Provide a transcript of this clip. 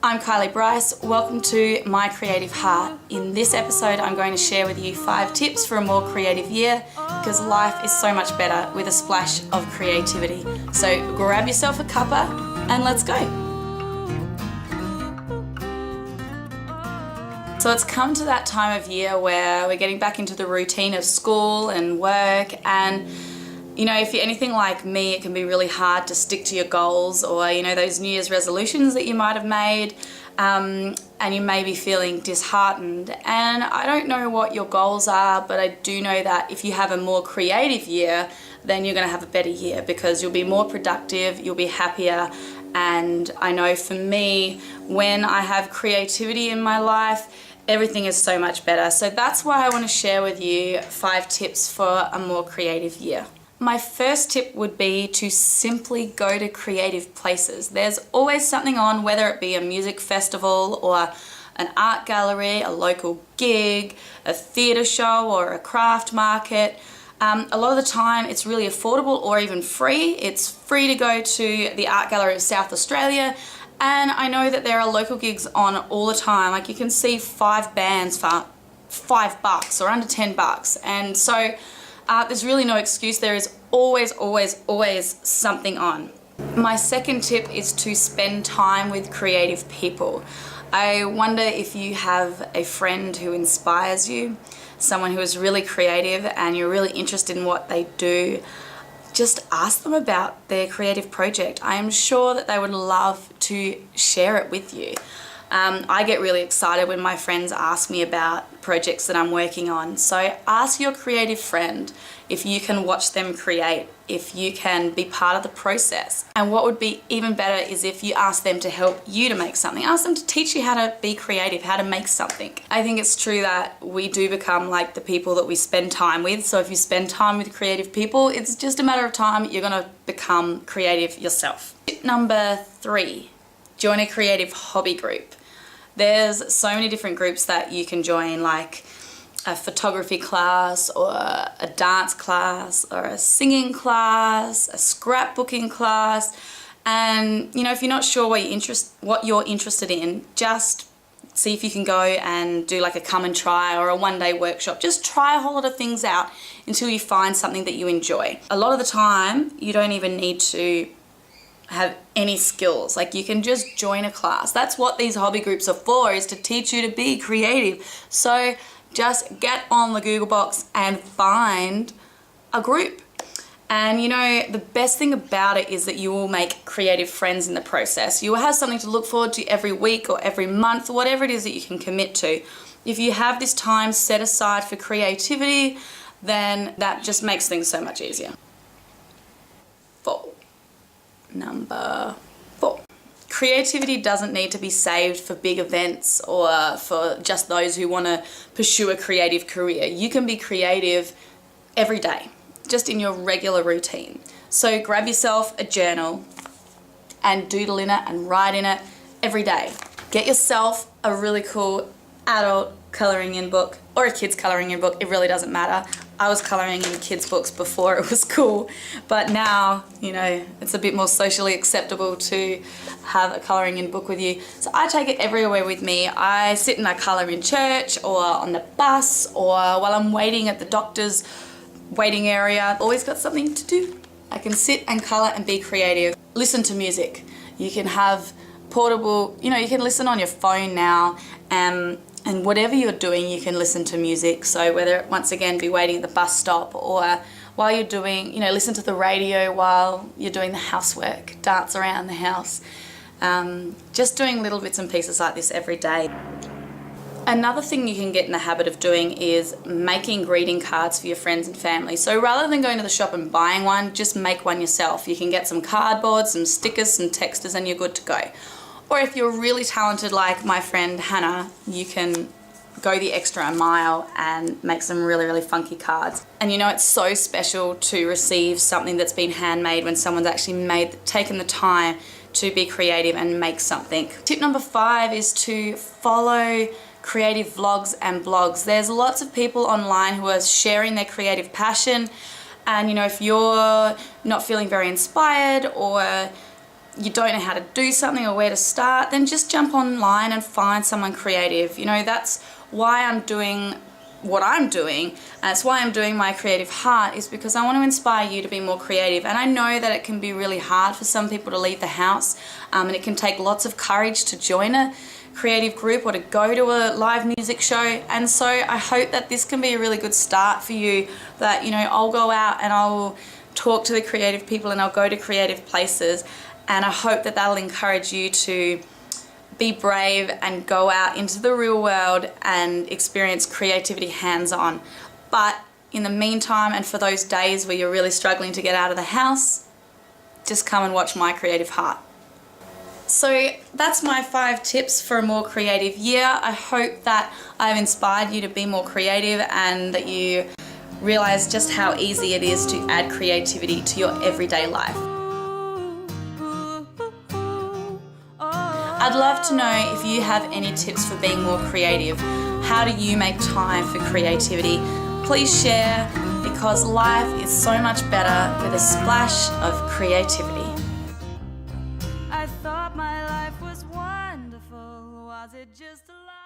I'm Kylie Brice. Welcome to My Creative Heart. In this episode, I'm going to share with you 5 tips for a more creative year because life is so much better with a splash of creativity. So grab yourself a cuppa and let's go. So it's come to that time of year where we're getting back into the routine of school and work, and you know, if you're anything like me, it can be really hard to stick to your goals or, you know, those New Year's resolutions that you might have made, and you may be feeling disheartened. And I don't know what your goals are, but I do know that if you have a more creative year, then you're going to have a better year because you'll be more productive, you'll be happier. And I know for me, when I have creativity in my life, everything is so much better. So that's why I want to share with you 5 tips for a more creative year. My first tip would be to simply go to creative places. There's always something on, whether it be a music festival or an art gallery, a local gig, a theatre show or a craft market. A lot of the time it's really affordable or even free. It's free to go to the Art Gallery of South Australia, and I know that there are local gigs on all the time. Like you can see 5 bands for $5 or under $10, and so there's really no excuse. There is always something on. My second tip is to spend time with creative people. I wonder if you have a friend who inspires you, someone who is really creative and you're really interested in what they do. Just ask them about their creative project. I am sure that they would love to share it with you. I get really excited when my friends ask me about projects that I'm working on. So ask your creative friend if you can watch them create, if you can be part of the process. And what would be even better is if you ask them to help you to make something. Ask them to teach you how to be creative, how to make something. I think it's true that we do become like the people that we spend time with. So if you spend time with creative people, it's just a matter of time you're gonna become creative yourself. Tip number 3, join a creative hobby group. There's so many different groups that you can join, like a photography class or a dance class or a singing class, a scrapbooking class. And you know, if you're not sure what you're interested in, just see if you can go and do like a come and try or a one-day workshop. Just try a whole lot of things out until you find something that you enjoy. A lot of the time, you don't even need to have any skills. Like you can just join a class. That's what these hobby groups are for, is to teach you to be creative. So just get on the Google box and find a group. And you know, the best thing about it is that you will make creative friends in the process. You will have something to look forward to every week or every month, or whatever it is that you can commit to. If you have this time set aside for creativity, then that just makes things so much easier. Number 4. Creativity doesn't need to be saved for big events or for just those who want to pursue a creative career. You can be creative every day, just in your regular routine. So grab yourself a journal and doodle in it and write in it every day. Get yourself a really cool adult colouring in book or a kid's colouring in book. It really doesn't matter. I was colouring in kids' books before it was cool, but now, you know, it's a bit more socially acceptable to have a colouring in book with you. So I take it everywhere with me. I sit and I colour in church or on the bus or while I'm waiting at the doctor's waiting area. I've always got something to do. I can sit and colour and be creative. Listen to music. You can have portable, you know, you can listen on your phone now, and whatever you're doing, you can listen to music. So whether it, once again, be waiting at the bus stop or while you're doing, you know, listen to the radio while you're doing the housework, dance around the house. Just doing little bits and pieces like this every day. Another thing you can get in the habit of doing is making greeting cards for your friends and family. So rather than going to the shop and buying one, just make one yourself. You can get some cardboard, some stickers, some texters, and you're good to go. Or if you're really talented like my friend Hannah, you can go the extra mile and make some really funky cards. And you know, it's so special to receive something that's been handmade when someone's actually taken the time to be creative and make something. Tip number 5 is to follow creative vlogs and blogs. There's lots of people online who are sharing their creative passion, and you know, if you're not feeling very inspired or you don't know how to do something or where to start, then just jump online and find someone creative. You know, that's why I'm doing what I'm doing, and it's why I'm doing my Creative Heart, is because I want to inspire you to be more creative. And I know that it can be really hard for some people to leave the house, and it can take lots of courage to join a creative group or to go to a live music show. And so I hope that this can be a really good start for you, that, you know, I'll go out and I'll talk to the creative people and I'll go to creative places, and I hope that that'll encourage you to be brave and go out into the real world and experience creativity hands-on. But in the meantime, and for those days where you're really struggling to get out of the house, just come and watch my Creative Heart. So that's my 5 tips for a more creative year. I hope that I've inspired you to be more creative and that you realize just how easy it is to add creativity to your everyday life. I'd love to know if you have any tips for being more creative. How do you make time for creativity? Please share, because life is so much better with a splash of creativity. I thought my life was wonderful. Was it just a lie?